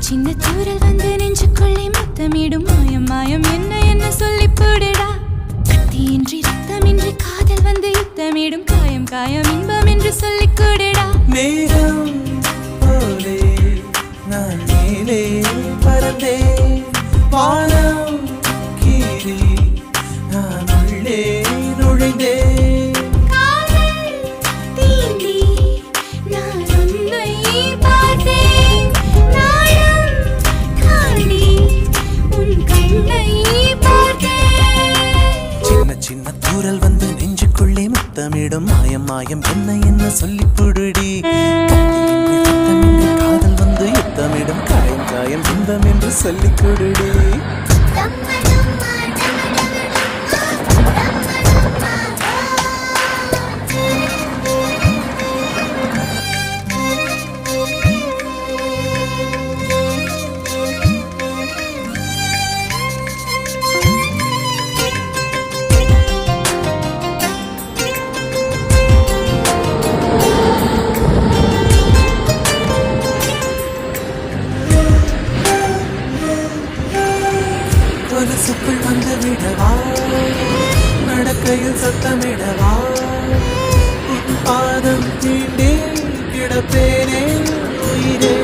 சின்ன தூரல் வந்து நெஞ்சுக்குள்ளே முத்தமிடும் மாயம் மாயம் என்ன என்ன சொல்லி போடுடா கத்தியின்றி ரத்தமின்றி காதல் வந்து யுத்தமிடும் காயம் காயம் இன்பம் என்று சொல்லி கூடுடா மேகம் போலே நான் மேலே பறந்தே வானம் கீழே நான் உள்ளே நுழைந்தே சின்ன தூரல் வந்து நெஞ்சுக்குள்ளே முத்தமிடும் மாயம் மாயம் என்ன என்ன சொல்லி புடுடி காதல் வந்து யுத்தமிடும் காயம் காயம் இன்பம் என்று சொல்லி கொடுடி மனசுக்குள் வந்து விடவா நடக்கையில் சத்தமிடவா பாதம் தீண்டே கிடப்பேனே உயிரே